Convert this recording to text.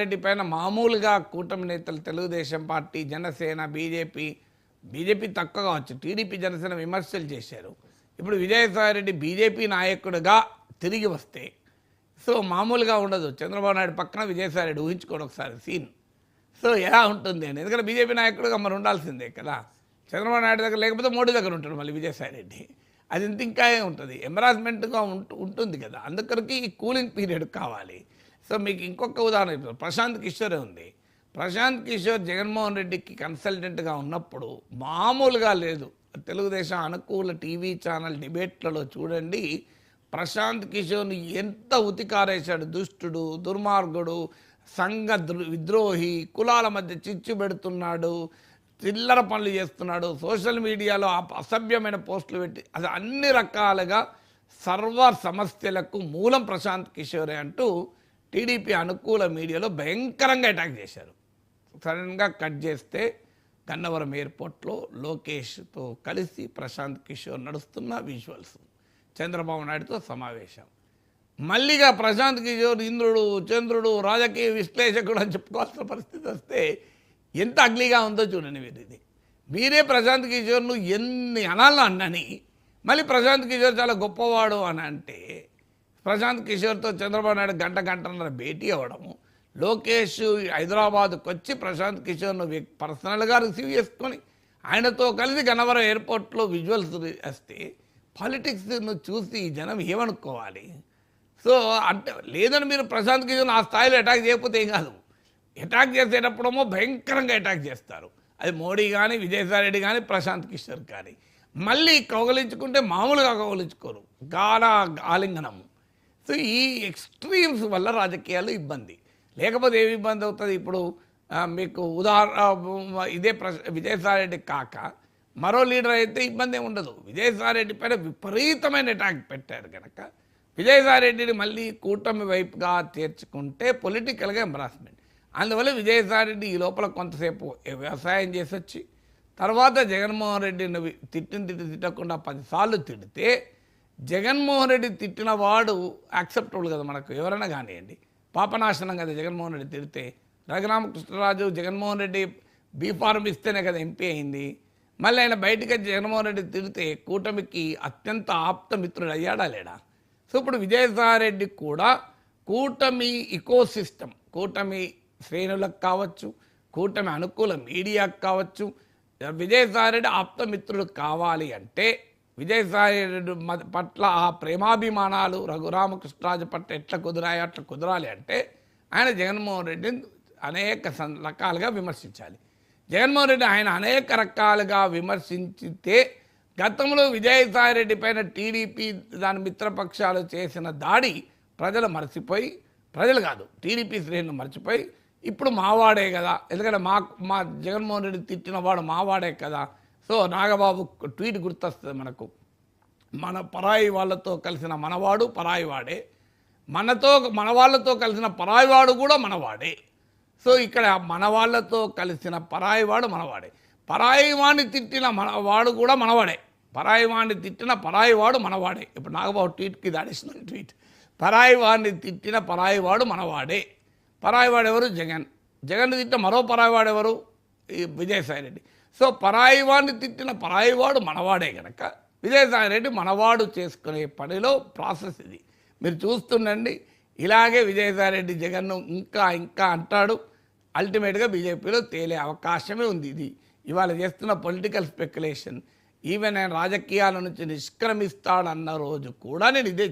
రెడ్డి పైన మామూలుగా కూటమి నేతలు తెలుగుదేశం పార్టీ, జనసేన, బీజేపీ తక్కువ కావచ్చు, టీడీపీ, జనసేన విమర్శలు చేశారు. ఇప్పుడు విజయసాయిరెడ్డి బీజేపీ నాయకుడిగా తిరిగి వస్తే సో మామూలుగా ఉండదు. చంద్రబాబు నాయుడు పక్కన విజయసాయిరెడ్డి ఊహించుకోండి ఒకసారి సీన్. సో ఎలా ఉంటుంది అని, ఎందుకంటే బీజేపీ నాయకుడిగా మరి ఉండాల్సిందే కదా. చంద్రబాబు నాయుడు దగ్గర లేకపోతే మోడీ దగ్గర ఉంటాడు మళ్ళీ విజయసాయిరెడ్డి. అది ఇంకా ఉంటుంది, ఎంబరాస్మెంట్గా ఉంటుంది కదా. అందుకరికి ఈ కూలింగ్ పీరియడ్ కావాలి. సో మీకు ఇంకొక ఉదాహరణ చెప్తాను. ప్రశాంత్ కిషోరే ఉంది. ప్రశాంత్ కిషోర్ జగన్మోహన్ రెడ్డికి కన్సల్టెంట్గా ఉన్నప్పుడు మామూలుగా లేదు. తెలుగుదేశం అనుకూల టీవీ ఛానల్ డిబేట్లలో చూడండి, ప్రశాంత్ కిషోర్ని ఎంత ఉతికారేశాడు. దుష్టుడు, దుర్మార్గుడు, సంఘ విద్రోహి, కులాల మధ్య చిచ్చు పెడుతున్నాడు, చిల్లర పనులు చేస్తున్నాడు, సోషల్ మీడియాలో అసభ్యమైన పోస్టులు పెట్టి, అది అన్ని రకాలుగా సర్వ సమస్యలకు మూలం ప్రశాంత్ కిషోరే అంటూ టీడీపీ అనుకూల మీడియాలో భయంకరంగా అటాక్ చేశారు. సడన్గా కట్ చేస్తే గన్నవరం ఎయిర్పోర్ట్లో లోకేష్తో కలిసి ప్రశాంత్ కిషోర్ నడుస్తున్న విజువల్స్, చంద్రబాబు నాయుడుతో సమావేశం. మళ్ళీగా ప్రశాంత్ కిషోర్ ఇంద్రుడు, చంద్రుడు, రాజకీయ విశ్లేషకుడు అని చెప్పుకోవాల్సిన పరిస్థితి వస్తే ఎంత అగ్లీగా ఉందో చూడండి మీరు. ఇది మీరే ప్రశాంత్ కిషోర్ను ఎన్ని అనాలను అన్నని మళ్ళీ ప్రశాంత్ కిషోర్ చాలా గొప్పవాడు అని అంటే, ప్రశాంత్ కిషోర్తో చంద్రబాబు నాయుడు గంటన్నర భేటీ అవ్వడము, లోకేష్ హైదరాబాద్కు వచ్చి ప్రశాంత్ కిషోర్ను పర్సనల్గా రిసీవ్ చేసుకొని ఆయనతో కలిసి గన్నవరం ఎయిర్పోర్ట్లో విజువల్స్ వస్తే పాలిటిక్స్ను చూసి జనం ఏమనుకోవాలి? సో అంటే లేదని మీరు ప్రశాంత్ కిషోర్ను ఆ స్థాయిలో అటాక్ చేయకపోతే ఏం కాదు. అటాక్ చేసేటప్పుడేమో భయంకరంగా అటాక్ చేస్తారు. అది మోడీ కానీ, విజయసాయిరెడ్డి కానీ, ప్రశాంత్ కిషోర్ కానీ. మళ్ళీ కౌగలించుకుంటే మామూలుగా కౌగలించుకోరు, ఆలింగనము. సో ఈ ఎక్స్ట్రీమ్స్ వల్ల రాజకీయాలు ఇబ్బంది. లేకపోతే ఏమి ఇబ్బంది అవుతుంది? ఇప్పుడు మీకు ఉదాహరణ ఇదే విజయసాయిరెడ్డి కాక మరో లీడర్ అయితే ఇబ్బంది ఏమి ఉండదు. విజయసాయిరెడ్డి పైన విపరీతమైన అటాక్ పెట్టారు కనుక విజయసాయిరెడ్డిని మళ్ళీ కూటమి వైపుగా చేర్చుకుంటే పొలిటికల్గా ఎంబరాస్మెంట్. అందువల్ల విజయసాయిరెడ్డి ఈ లోపల కొంతసేపు వ్యవసాయం చేసి వచ్చి తర్వాత జగన్మోహన్ రెడ్డిని తిట్టకుండా 10 సార్లు తిడితే, జగన్మోహన్ రెడ్డి తిట్టిన వాడు యాక్సెప్టబుల్ కదా మనకు, ఎవరైనా కానివ్వండి. పాపనాశనం కదా జగన్మోహన్ రెడ్డి తిడితే. రఘురామకృష్ణరాజు జగన్మోహన్ రెడ్డి బీఫార్మ్ ఇస్తేనే కదా ఎంపీ అయింది. మళ్ళీ ఆయన బయటకు వచ్చి జగన్మోహన్ రెడ్డి తిడితే కూటమికి అత్యంత ఆప్తమిత్రుడు అయ్యాడా లేడా? సో ఇప్పుడు విజయసాయిరెడ్డి కూడా కూటమి ఇకోసిస్టమ్, కూటమి శ్రేణులకు కావచ్చు, కూటమి అనుకూల మీడియాకు కావచ్చు, విజయసాయిరెడ్డి ఆప్తమిత్రుడు కావాలి అంటే విజయసాయిరెడ్డి పట్ల ఆ ప్రేమాభిమానాలు రఘురామకృష్ణరాజు పట్ల ఎట్లా కుదిరాయో అట్లా కుదరాలి అంటే ఆయన జగన్మోహన్ రెడ్డిని అనేక రకాలుగా విమర్శించాలి. జగన్మోహన్ రెడ్డి ఆయన అనేక రకాలుగా విమర్శించితే, గతంలో విజయసాయిరెడ్డి పైన టీడీపీ దాని మిత్రపక్షాలు చేసిన దాడి ప్రజలు మర్చిపోయి, ప్రజలు కాదు టీడీపీ శ్రేణులు మర్చిపోయి, ఇప్పుడు మావాడే కదా, ఎందుకంటే మా జగన్మోహన్ రెడ్డి తిట్టిన వాడు మావాడే కదా. సో నాగబాబు ట్వీట్ గుర్తొస్తుంది మనకు, మన పరాయి వాళ్ళతో కలిసిన మనవాడు పరాయివాడే, మన వాళ్ళతో కలిసిన పరాయివాడు కూడా మనవాడే. సో ఇక్కడ మన వాళ్ళతో కలిసిన పరాయివాడు మనవాడే, పరాయివాడిని తిట్టిన మనవాడు కూడా మనవాడే, పరాయివాడిని తిట్టిన పరాయివాడు మనవాడే. ఇప్పుడు నాగబాబు ట్వీట్కి ఇది అడిషనల్ ట్వీట్. పరాయివాడిని తిట్టిన పరాయివాడు మనవాడే. పరాయివాడు ఎవరు? జగన్ తిట్టిన మరో పరాయివాడు ఎవరు? విజయసాయిరెడ్డి. సో పరాయివాడిని తిట్టిన పరాయివాడు మనవాడే కనుక విజయసాయిరెడ్డి మనవాడు చేసుకునే పనిలో ప్రాసెస్ ఇది. మీరు చూస్తుండండి, ఇలాగే విజయసాయిరెడ్డి జగన్ను ఇంకా అంటాడు. అల్టిమేట్గా బీజేపీలో తేలే అవకాశమే ఉంది. ఇది ఇవాళ చేస్తున్న పొలిటికల్ స్పెక్యులేషన్. ఈవెన్ ఆయన రాజకీయాల నుంచి నిష్క్రమిస్తాడన్న రోజు కూడా నేను ఇదే